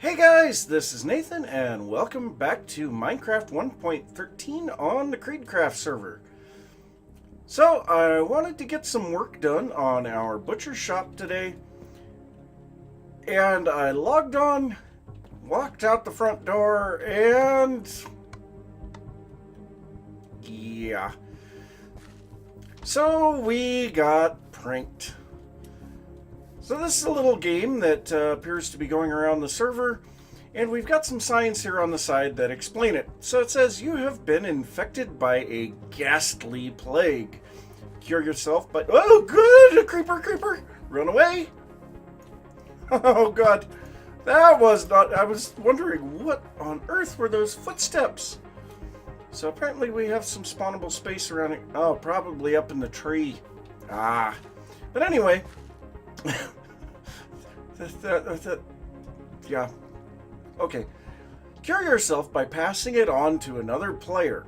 Hey guys, this is Nathan and welcome back to Minecraft 1.13 on the Creedcraft server. So, I wanted to get some work done on our butcher shop today, and I logged on, walked out the front door, and yeah. So we got pranked. So this is a little game that appears to be going around the server, and we've got some signs here on the side that explain it. So it says, you have been infected by a ghastly plague. Cure yourself by... Oh, good! A creeper! Run away! Oh, God. That was not... I was wondering, what on earth were those footsteps? So apparently we have some spawnable space around it. Oh, probably up in the tree. Ah. But anyway... Yeah. Okay. Cure yourself by passing it on to another player.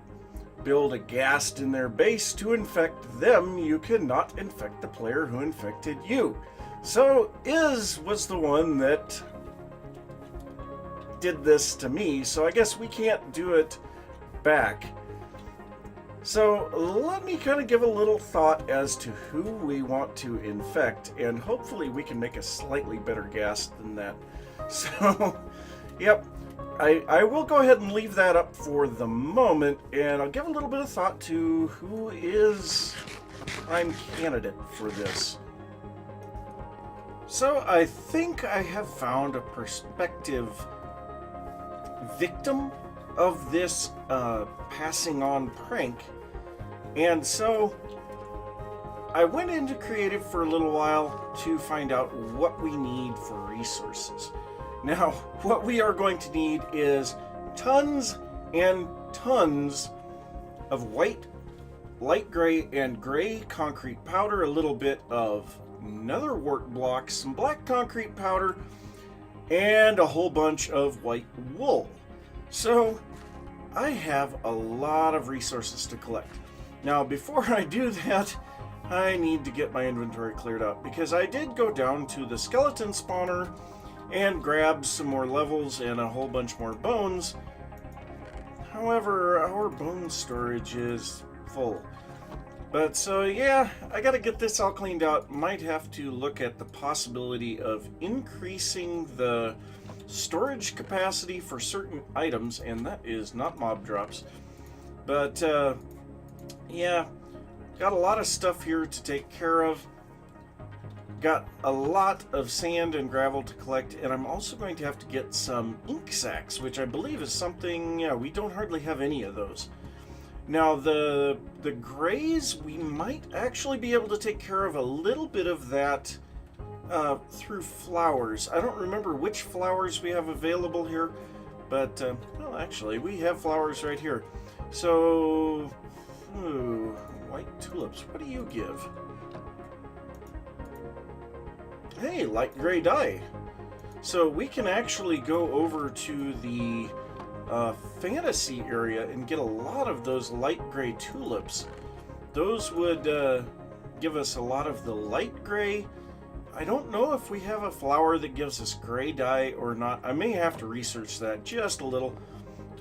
Build a ghast in their base to infect them. You cannot infect the player who infected you. So, was the one that did this to me, so I guess we can't do it back. So let me kind of give a little thought as to who we want to infect, and hopefully we can make a slightly better ghast than that. So, yep, I will go ahead and leave that up for the moment, and I'll give a little bit of thought to who is a prime candidate for this. So I think I have found a prospective victim of this passing on prank. And so I went into creative for a little while to find out what we need for resources. Now, what we are going to need is tons and tons of white, light gray, and gray concrete powder, a little bit of nether wart blocks, some black concrete powder, and a whole bunch of white wool. So I have a lot of resources to collect. Now, before I do that, I need to get my inventory cleared up, because I did go down to the skeleton spawner and grab some more levels and a whole bunch more bones. However, our bone storage is full. But so yeah, I gotta get this all cleaned out. Might have to look at the possibility of increasing the storage capacity for certain items, and that is not mob drops. But yeah, got a lot of stuff here to take care of. Got a lot of sand and gravel to collect, and I'm also going to have to get some ink sacs, which I believe is something, yeah, we don't hardly have any of those. Now, the grays, we might actually be able to take care of a little bit of that through flowers. I don't remember which flowers we have available here, but, well, actually, we have flowers right here. So... Ooh, white tulips. What do you give? Hey, light gray dye. So we can actually go over to the fantasy area and get a lot of those light gray tulips. Those would give us a lot of the light gray. I don't know if we have a flower that gives us gray dye or not. I may have to research that just a little.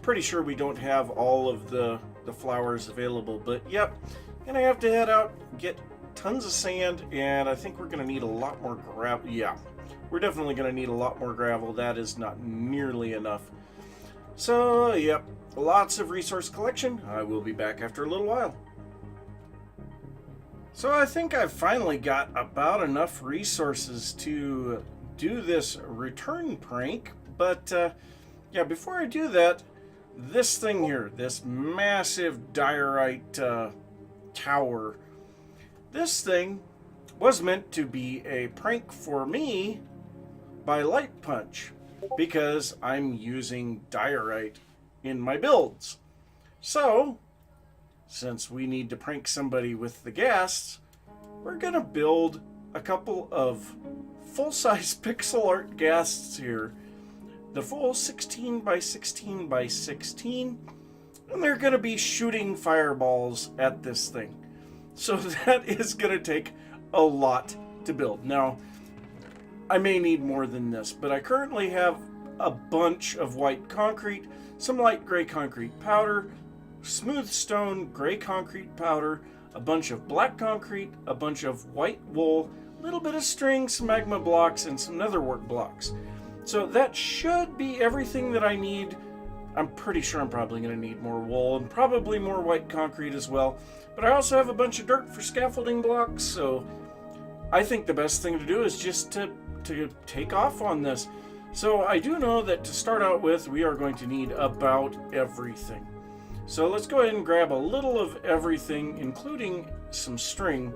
Pretty sure we don't have all of the flowers available, but yep, gonna have to head out, get tons of sand, and I think we're gonna need a lot more gravel. Yeah, we're definitely gonna need a lot more gravel. That is not nearly enough. So yep, lots of resource collection. I will be back after a little while. So I think I've finally got about enough resources to do this return prank, but yeah, before I do that, this thing here, this massive diorite tower, this thing was meant to be a prank for me by Light Punch, because I'm using diorite in my builds. So, since we need to prank somebody with the ghasts, we're gonna build a couple of full-size pixel art ghasts here. The full 16 by 16 by 16, and they're going to be shooting fireballs at this thing. So that is going to take a lot to build. Now, I may need more than this, but I currently have a bunch of white concrete, some light gray concrete powder, smooth stone gray concrete powder, a bunch of black concrete, a bunch of white wool, a little bit of string, some magma blocks, and some netherwork blocks. So that should be everything that I need. I'm pretty sure I'm probably going to need more wool and probably more white concrete as well. But I also have a bunch of dirt for scaffolding blocks, so I think the best thing to do is just to take off on this. So I do know that to start out with, we are going to need about everything. So let's go ahead and grab a little of everything, including some string.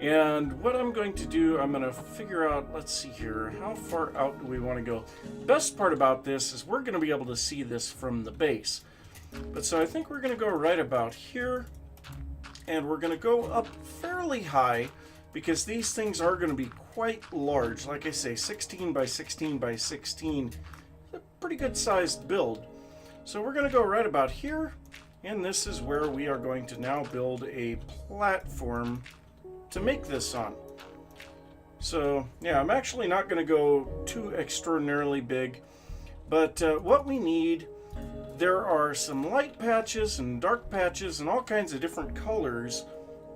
And what I'm going to do, I'm going to figure out, let's see here, how far out do we want to go? Best part about this is we're going to be able to see this from the base. But so I think we're going to go right about here, and we're going to go up fairly high because these things are going to be quite large. Like I say, 16 by 16 by 16, a pretty good sized build. So we're going to go right about here, and this is where we are going to now build a platform to make this on. So yeah, I'm actually not going to go too extraordinarily big, but what we need, there are some light patches and dark patches and all kinds of different colors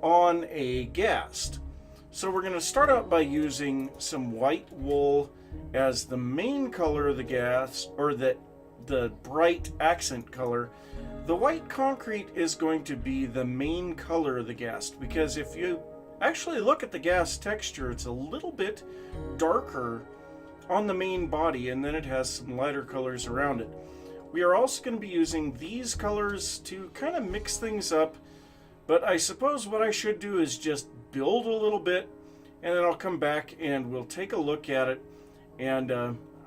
on a ghast. So we're going to start out by using some white wool as the main color of the ghast, or the bright accent color. The white concrete is going to be the main color of the ghast, because if you actually look at the ghast texture, it's a little bit darker on the main body, and then it has some lighter colors around it. We are also going to be using these colors to kind of mix things up, but I suppose what I should do is just build a little bit, and then I'll come back and we'll take a look at it. And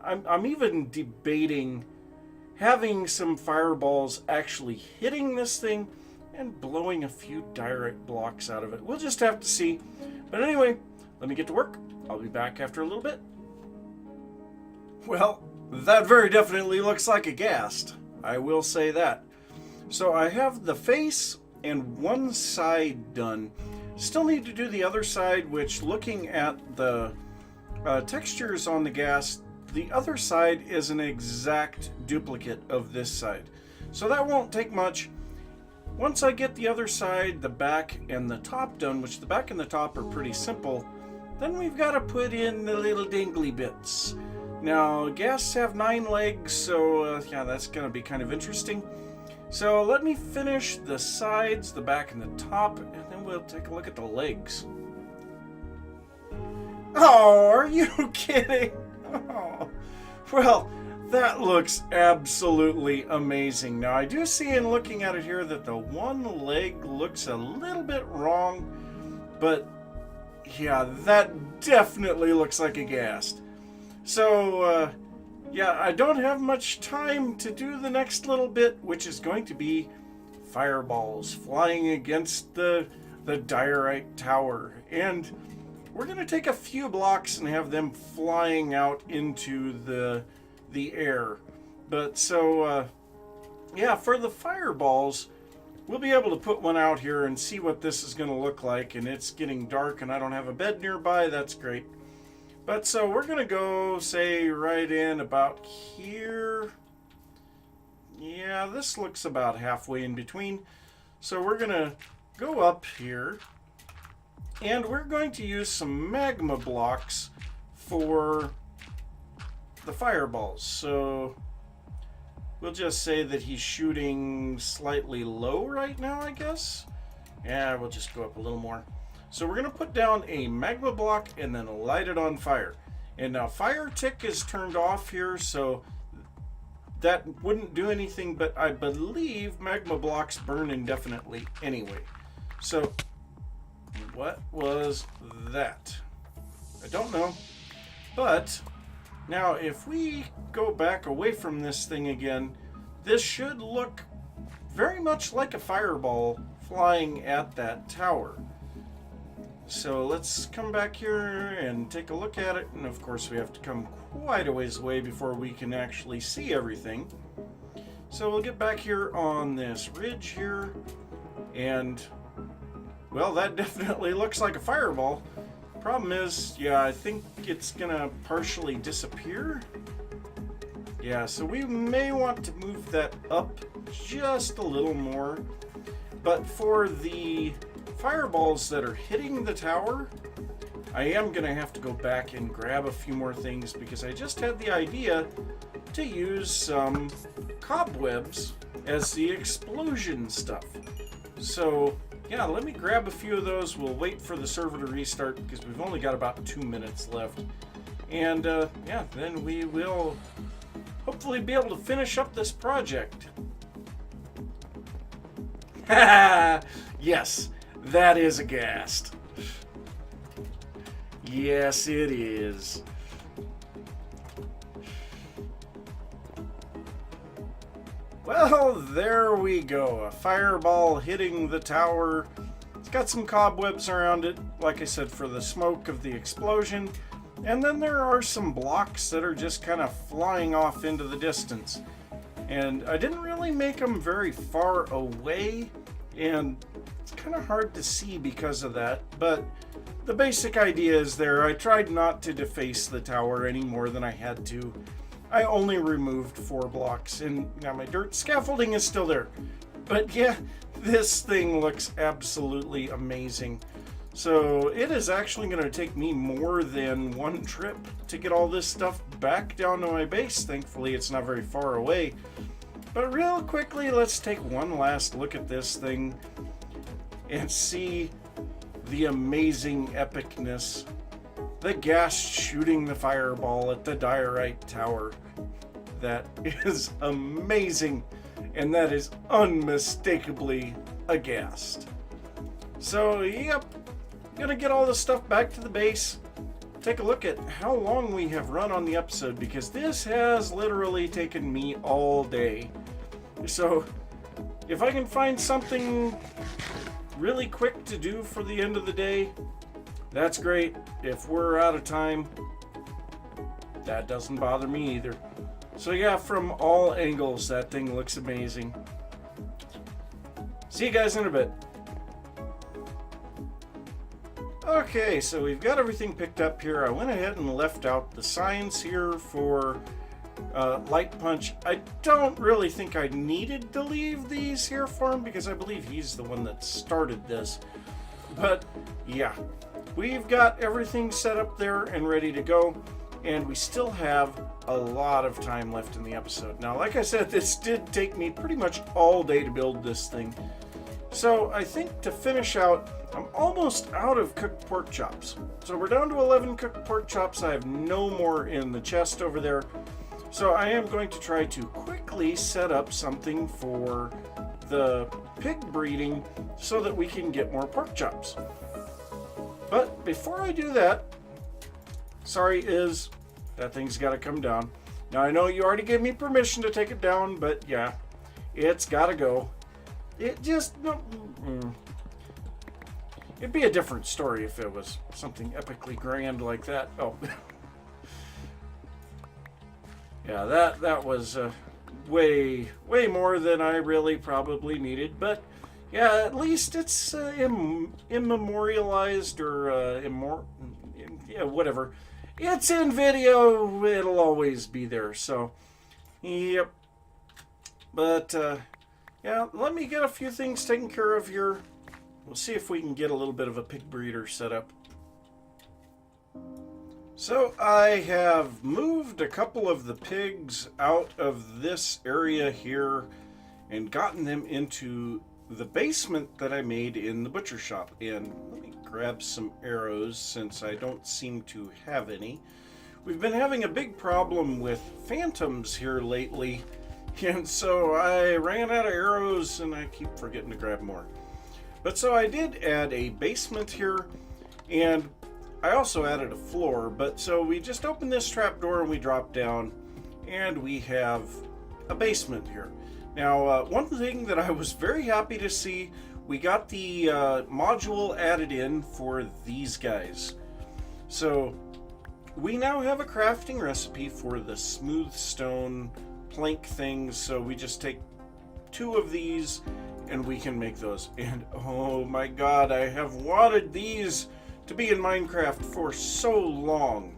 I'm even debating having some fireballs actually hitting this thing and blowing a few diorite blocks out of it. We'll just have to see. But anyway, let me get to work. I'll be back after a little bit. Well, that very definitely looks like a ghast. I will say that. So I have the face and one side done. Still need to do the other side, which, looking at the textures on the ghast, the other side is an exact duplicate of this side. So that won't take much. Once I get the other side, the back and the top done, which the back and the top are pretty simple, then we've got to put in the little dingly bits. Now, ghasts have 9 legs, so yeah, that's going to be kind of interesting. So let me finish the sides, the back and the top, and then we'll take a look at the legs. Oh, are you kidding? Oh. Well, that looks absolutely amazing. Now, I do see in looking at it here that the one leg looks a little bit wrong, but yeah, that definitely looks like a ghast. So, yeah, I don't have much time to do the next little bit, which is going to be fireballs flying against the diorite tower. And we're going to take a few blocks and have them flying out into the air. But so, yeah, for the fireballs, we'll be able to put one out here and see what this is going to look like. And it's getting dark and I don't have a bed nearby. That's great. But so we're going to go, say, right in about here. Yeah, this looks about halfway in between. So we're going to go up here. And we're going to use some magma blocks for the fireballs. So we'll just say that he's shooting slightly low right now, I guess. Yeah, we'll just go up a little more. So we're going to put down a magma block and then light it on fire. And now fire tick is turned off here, so that wouldn't do anything, but I believe magma blocks burn indefinitely anyway. So what was that? I don't know. But now if we go back away from this thing again, this should look very much like a fireball flying at that tower. So let's come back here and take a look at it. And of course we have to come quite a ways away before we can actually see everything. So we'll get back here on this ridge here. And, well, that definitely looks like a fireball. Problem is, yeah, I think it's gonna partially disappear. Yeah, so we may want to move that up just a little more. But for the fireballs that are hitting the tower, I am going to have to go back and grab a few more things because I just had the idea to use some cobwebs as the explosion stuff. So yeah, let me grab a few of those. We'll wait for the server to restart because we've only got about 2 minutes left. And yeah, then we will hopefully be able to finish up this project. Yes, that is a ghast. Yes, it is. Well, there we go. A fireball hitting the tower. It's got some cobwebs around it, like I said, for the smoke of the explosion. And then there are some blocks that are just kind of flying off into the distance. And I didn't really make them very far away, and it's kind of hard to see because of that. But the basic idea is there. I tried not to deface the tower any more than I had to. I only removed 4 blocks, and now my dirt scaffolding is still there. But yeah, this thing looks absolutely amazing. So it is actually going to take me more than 1 trip to get all this stuff back down to my base. Thankfully, it's not very far away. But real quickly, let's take one last look at this thing and see the amazing epicness. The ghast shooting the fireball at the diorite tower. That is amazing, and that is unmistakably a ghast. So, yep, gonna get all this stuff back to the base. Take a look at how long we have run on the episode, because this has literally taken me all day. So, if I can find something really quick to do for the end of the day, that's great. If we're out of time, that doesn't bother me either. So yeah, from all angles, that thing looks amazing. See you guys in a bit. Okay, so we've got everything picked up here. I went ahead and left out the signs here for Light Punch. I don't really think I needed to leave these here for him because I believe he's the one that started this. But yeah, we've got everything set up there and ready to go. And we still have a lot of time left in the episode. Now, like I said, this did take me pretty much all day to build this thing. So I think to finish out, I'm almost out of cooked pork chops. So we're down to 11 cooked pork chops. I have no more in the chest over there. So I am going to try to quickly set up something for the pig breeding so that we can get more pork chops. But before I do that, sorry, that thing's got to come down. Now, I know you already gave me permission to take it down, but yeah, it's got to go. It just, no, it'd be a different story if it was something epically grand like that. Oh, yeah, that was way more than I really probably needed, but yeah, at least it's immemorialized or yeah, whatever. It's in video, it'll always be there, so, yep. But, yeah, let me get a few things taken care of here. We'll see if we can get a little bit of a pig breeder set up. So, I have moved a couple of the pigs out of this area here and gotten them into the basement that I made in the butcher shop. And let me grab some arrows since I don't seem to have any. We've been having a big problem with phantoms here lately, and so I ran out of arrows and I keep forgetting to grab more. But so I did add a basement here, and I also added a floor. But so we just opened this trapdoor and we drop down and we have a basement here. Now, one thing that I was very happy to see, we got the module added in for these guys. So we now have a crafting recipe for the smooth stone plank things. So we just take 2 of these and we can make those. And oh my god, I have wanted these to be in Minecraft for so long.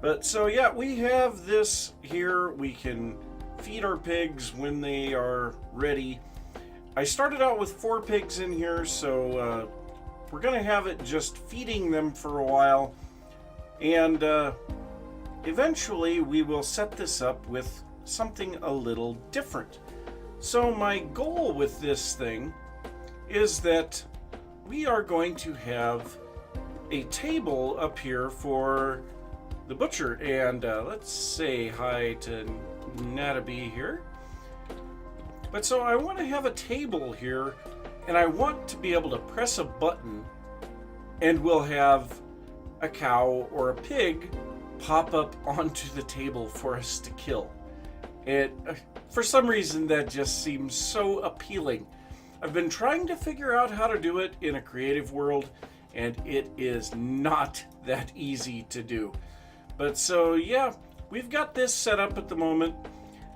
But so yeah, we have this here. We can feed our pigs when they are ready. I started out with 4 pigs in here, so we're gonna have it just feeding them for a while, and eventually we will set this up with something a little different. So my goal with this thing is that we are going to have a table up here for the butcher, and let's say hi to Nataby here. But so I want to have a table here, and I want to be able to press a button and we'll have a cow or a pig pop up onto the table for us to kill. It, for some reason, that just seems so appealing. I've been trying to figure out how to do it in a creative world, and it is not that easy to do. But so yeah, we've got this set up at the moment.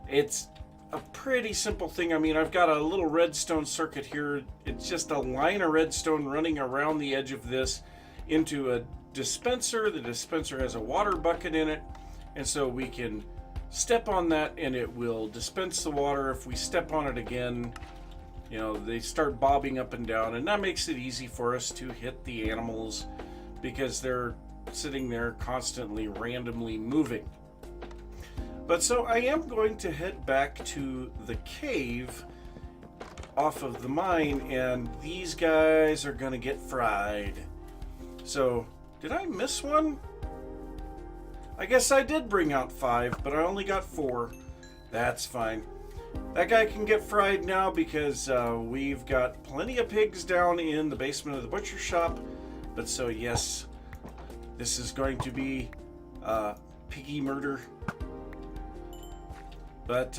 It's a pretty simple thing. I mean, I've got a little redstone circuit here. It's just a line of redstone running around the edge of this into a dispenser. The dispenser has a water bucket in it, and so we can step on that and it will dispense the water. If we step on it again, you know, they start bobbing up and down, and that makes it easy for us to hit the animals because they're sitting there constantly randomly moving. But so I am going to head back to the cave off of the mine, and these guys are going to get fried. So, did I miss one? I guess I did bring out 5, but I only got 4. That's fine. That guy can get fried now because we've got plenty of pigs down in the basement of the butcher shop. But so yes, this is going to be piggy murder. But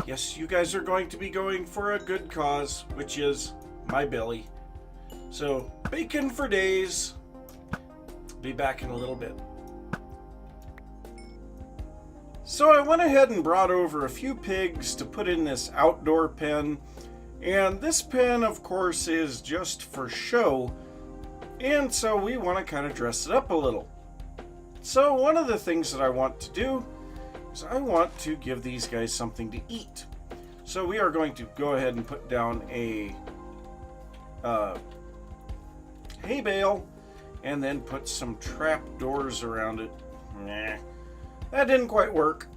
yes, you guys are going to be going for a good cause, which is my belly. So bacon for days. Be back in a little bit. So I went ahead and brought over a few pigs to put in this outdoor pen. And this pen, of course, is just for show. And so we want to kind of dress it up a little. So one of the things that I want to do is I want to give these guys something to eat. So we are going to go ahead and put down a hay bale and then put some trap doors around it. Nah, that didn't quite work.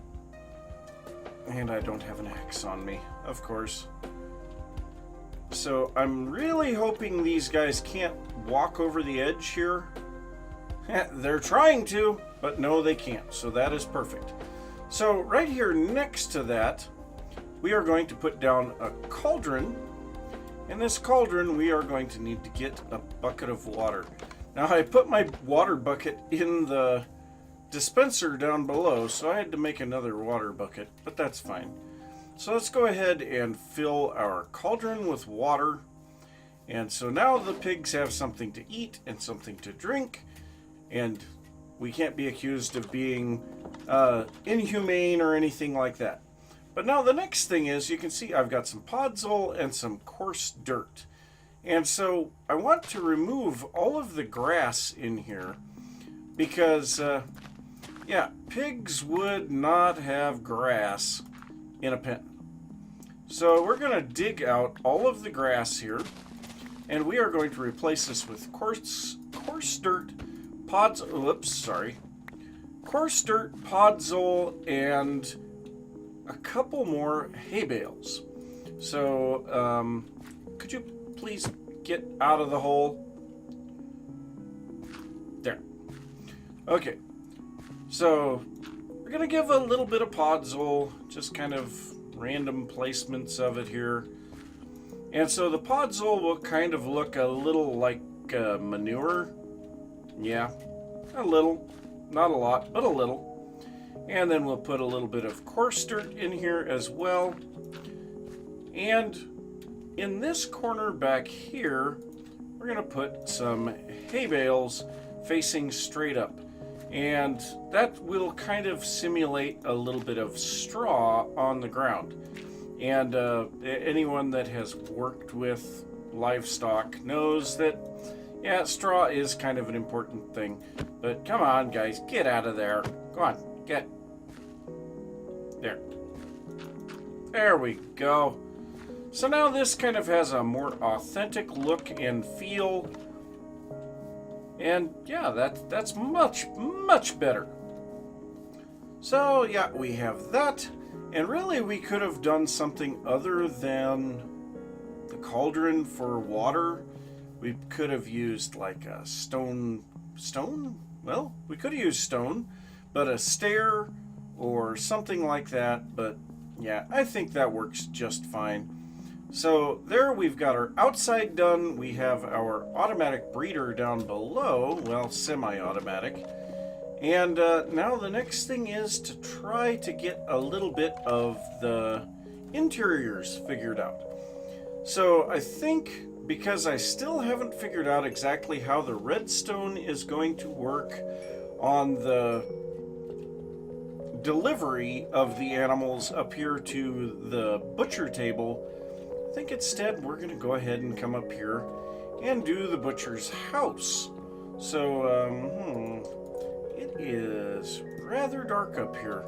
And I don't have an axe on me, of course. So I'm really hoping these guys can't walk over the edge here. They're trying to, but no, they can't. So that is perfect. So right here next to that, we are going to put down a cauldron. In this cauldron, we are going to need to get a bucket of water. Now I put my water bucket in the dispenser down below, so I had to make another water bucket, but that's fine. So let's go ahead and fill our cauldron with water. And so now the pigs have something to eat and something to drink, and we can't be accused of being inhumane or anything like that. But now the next thing is, you can see I've got some podzol and some coarse dirt. And so I want to remove all of the grass in here because, yeah, pigs would not have grass in a pen. So we're going to dig out all of the grass here, and we are going to replace this with coarse dirt, coarse dirt, podzol, and a couple more hay bales. So, could you please get out of the hole? There. Okay. So, we're going to give a little bit of podzol, just kind of random placements of it here. And so the podzol will kind of look a little like manure. Yeah, a little. Not a lot, but a little. And then we'll put a little bit of coarse dirt in here as well. And in this corner back here, we're going to put some hay bales facing straight up. And that will kind of simulate a little bit of straw on the ground. And anyone that has worked with livestock knows that, Yeah, straw is kind of an important thing. But come on, guys, get out of there. Go on, get. There. There we go. So now this kind of has a more authentic look and feel. And yeah, that's much, much better. So yeah, we have that. And really we could have done something other than the cauldron for water. We could have used like a stone? Well, we could have used stone, but a stair or something like that. But yeah, I think that works just fine. So there we've got our outside done. We have our automatic breeder down below, well, semi-automatic. And now the next thing is to try to get a little bit of the interiors figured out. So I think, because I still haven't figured out exactly how the redstone is going to work on the delivery of the animals up here to the butcher table, I think instead we're going to go ahead and come up here and do the butcher's house. So, it is rather dark up here.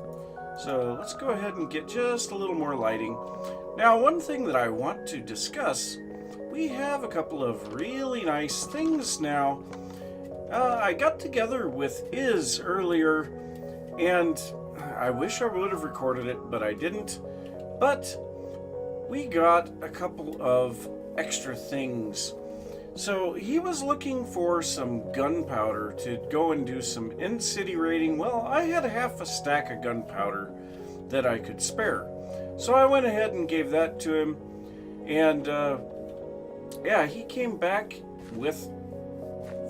So let's go ahead and get just a little more lighting. Now, one thing that I want to discuss, we have a couple of really nice things now. I got together with Iz earlier, and I wish I would have recorded it, but I didn't. But we got a couple of extra things. So he was looking for some gunpowder to go and do some in-city raiding. Well, I had half a stack of gunpowder that I could spare. So I went ahead and gave that to him. And yeah, he came back with,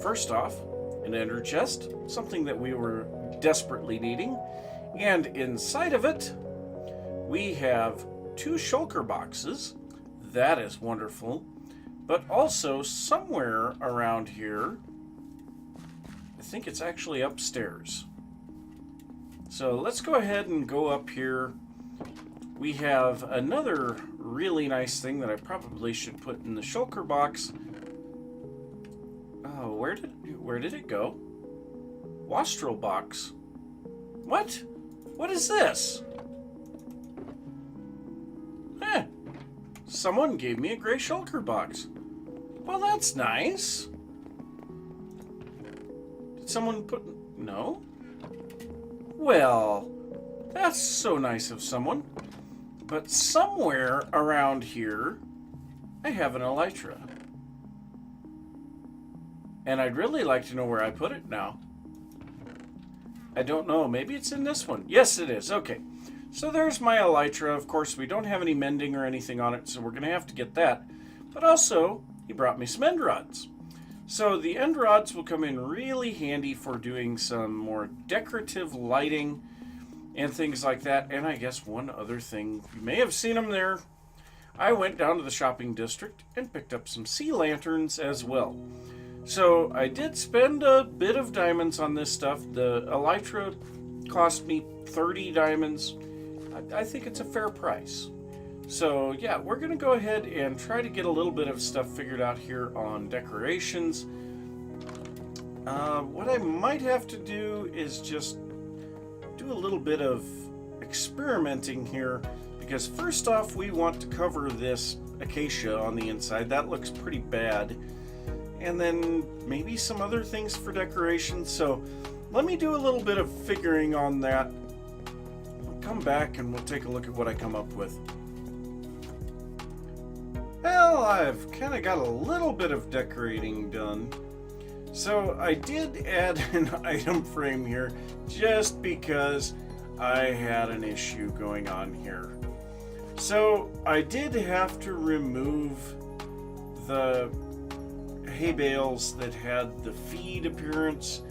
first off, an ender chest, something that we were desperately needing. And inside of it, we have 2 shulker boxes. That is wonderful. But also, somewhere around here, I think it's actually upstairs. So let's go ahead and go up here. We have another really nice thing that I probably should put in the shulker box. Oh, where did it go? Wastrel box. What? What is this? Someone gave me a gray shulker box. Well, that's nice. Did someone put... No? Well, that's so nice of someone. But somewhere around here, I have an elytra. And I'd really like to know where I put it now. I don't know. Maybe it's in this one. Yes, it is. Okay. So there's my elytra. Of course, we don't have any mending or anything on it, so we're going to have to get that. But also, he brought me some end rods. So the end rods will come in really handy for doing some more decorative lighting and things like that. And I guess one other thing, you may have seen them there. I went down to the shopping district and picked up some sea lanterns as well. So I did spend a bit of diamonds on this stuff. The elytra cost me 30 diamonds. I think it's a fair price. So yeah, we're going to go ahead and try to get a little bit of stuff figured out here on decorations. What I might have to do is just do a little bit of experimenting here, because first off, we want to cover this acacia on the inside. That looks pretty bad. And then maybe some other things for decoration. So let me do a little bit of figuring on that. I'll come back and we'll take a look at what I come up with. Well, I've kind of got a little bit of decorating done. So I did add an item frame here just because I had an issue going on here. So I did have to remove the hay bales that had the feed appearance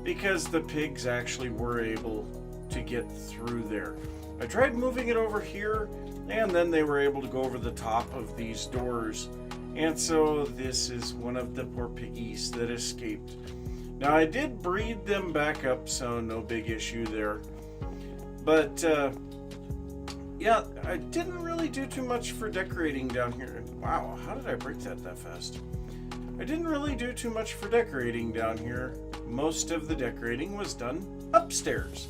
because the pigs actually were able to get through there. I tried moving it over here, and then they were able to go over the top of these doors. And so this is one of the poor piggies that escaped. Now I did breed them back up, so no big issue there. But yeah, I didn't really do too much for decorating down here. Wow, how did I break that fast? I didn't really do too much for decorating down here. Most of the decorating was done upstairs.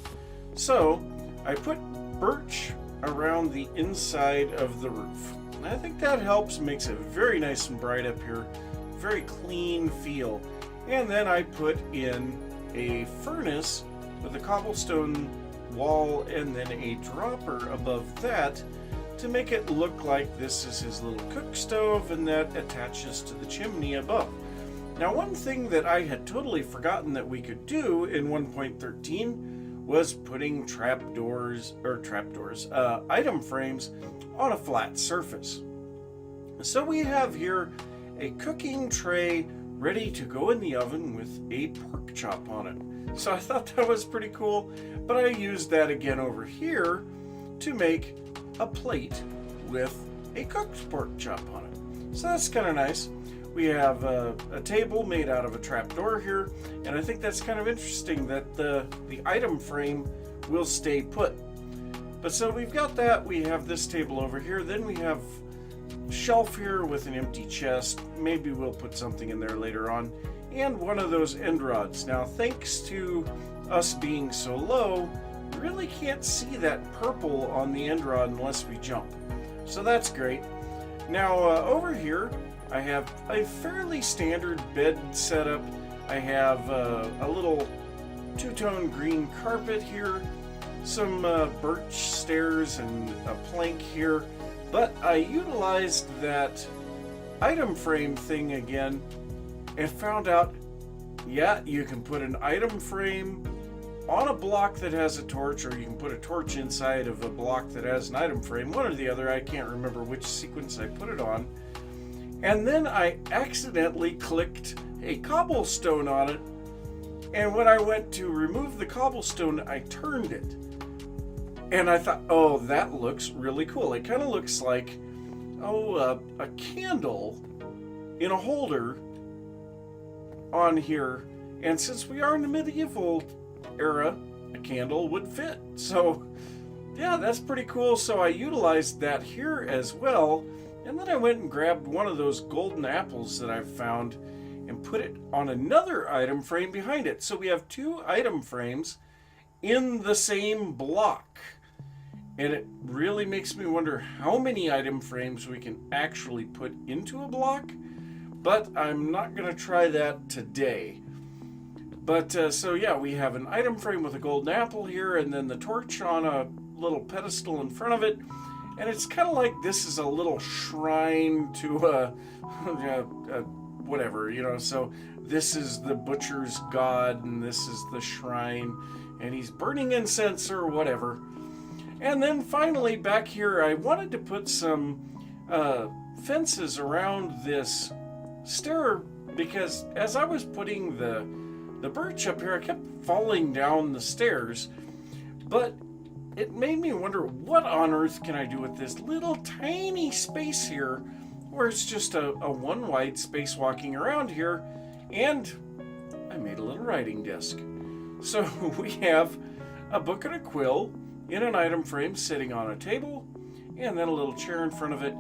So I put birch around the inside of the roof. And I think that helps, makes it very nice and bright up here. Very clean feel. And then I put in a furnace with a cobblestone wall and then a dropper above that to make it look like this is his little cook stove and that attaches to the chimney above. Now, one thing that I had totally forgotten that we could do in 1.13 was putting item frames on a flat surface. So we have here a cooking tray ready to go in the oven with a pork chop on it. So I thought that was pretty cool, but I used that again over here to make a plate with a cooked pork chop on it. So that's kind of nice. We have a table made out of a trapdoor here, and I think that's kind of interesting that the item frame will stay put. But so we've got that. We have this table over here. Then we have a shelf here with an empty chest. Maybe we'll put something in there later on. And one of those end rods. Now, thanks to us being so low, we really can't see that purple on the end rod unless we jump. So that's great. Now, over here, I have a fairly standard bed setup. I have a little two-tone green carpet here, some birch stairs and a plank here, but I utilized that item frame thing again and found out, yeah, you can put an item frame on a block that has a torch, or you can put a torch inside of a block that has an item frame, one or the other. I can't remember which sequence I put it on. And then I accidentally clicked a cobblestone on it, and when I went to remove the cobblestone, I turned it. And I thought, oh, that looks really cool. It kind of looks like, a candle in a holder on here. And since we are in the medieval era, a candle would fit. So, yeah, that's pretty cool. So I utilized that here as well. And then I went and grabbed one of those golden apples that I've found and put it on another item frame behind it. So we have two item frames in the same block. And it really makes me wonder how many item frames we can actually put into a block. But I'm not going to try that today. But so yeah, we have an item frame with a golden apple here, and then the torch on a little pedestal in front of it. And it's kind of like this is a little shrine to whatever, you know. So this is the butcher's god, and this is the shrine, and he's burning incense or whatever. And then finally back here, I wanted to put some fences around this stair, because as I was putting the birch up here, I kept falling down the stairs. But it made me wonder, what on earth can I do with this little tiny space here, where it's just a one wide space walking around here, and I made a little writing desk. So we have a book and a quill in an item frame sitting on a table, and then a little chair in front of it,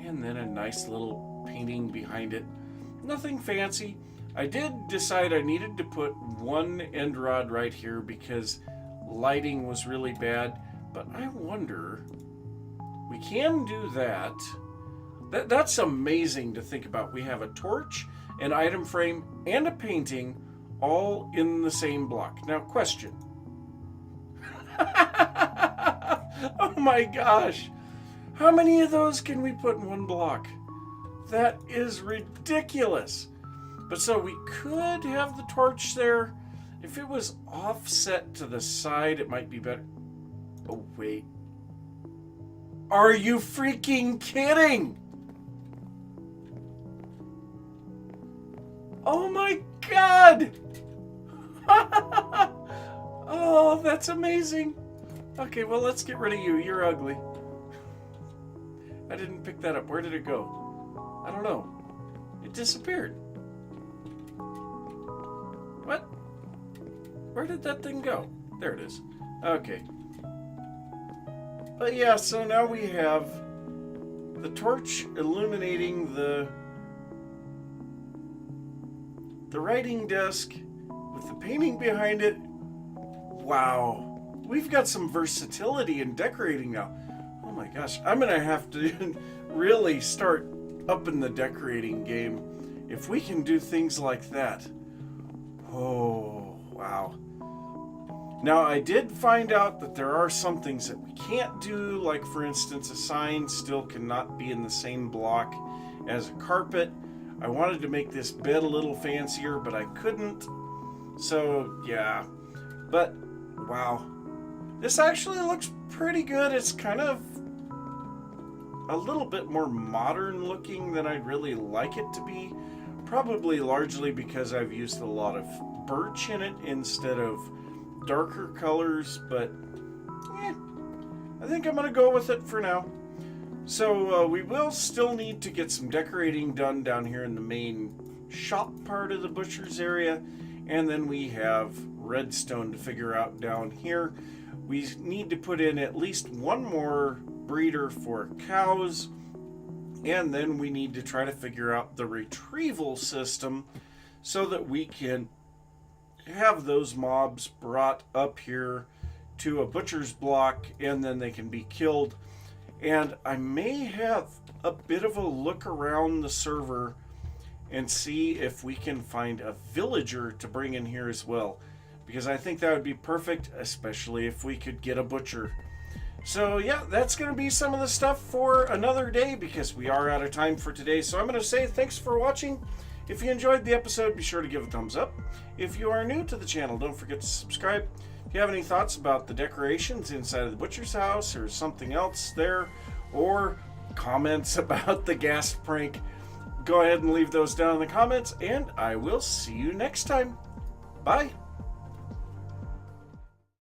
and then a nice little painting behind it. Nothing fancy. I did decide I needed to put one end rod right here because lighting was really bad, but I wonder, we can do that. That's amazing to think about. We have a torch, an item frame, and a painting all in the same block. Now, question. Oh my gosh. How many of those can we put in one block? That is ridiculous. But so we could have the torch there. If it was offset to the side, it might be better. Oh, wait. Are you freaking kidding? Oh my God! Oh, that's amazing. Okay, well, let's get rid of you. You're ugly. I didn't pick that up. Where did it go? I don't know. It disappeared. What? Where did that thing go? There it is. Okay. But yeah, so now we have the torch illuminating the the writing desk with the painting behind it. Wow, we've got some versatility in decorating now. Oh my gosh, I'm gonna have to really start upping the decorating game if we can do things like that. Oh, wow. Now, I did find out that there are some things that we can't do, like, for instance, a sign still cannot be in the same block as a carpet. I wanted to make this bed a little fancier, but I couldn't. So, yeah. But, wow. This actually looks pretty good. It's kind of a little bit more modern looking than I'd really like it to be. Probably largely because I've used a lot of birch in it instead of darker colors, but I think I'm going to go with it for now. So we will still need to get some decorating done down here in the main shop part of the butcher's area, and then we have redstone to figure out down here. We need to put in at least one more breeder for cows, and then we need to try to figure out the retrieval system so that we can have those mobs brought up here to a butcher's block, and then they can be killed. And I may have a bit of a look around the server and see if we can find a villager to bring in here as well, because I think that would be perfect, especially if we could get a butcher. So yeah, that's going to be some of the stuff for another day, because we are out of time for today. So I'm going to say thanks for watching. If you enjoyed the episode, be sure to give a thumbs up. If you are new to the channel, don't forget to subscribe. If you have any thoughts about the decorations inside of the butcher's house or something else there, or comments about the gas prank, go ahead and leave those down in the comments, and I will see you next time. Bye.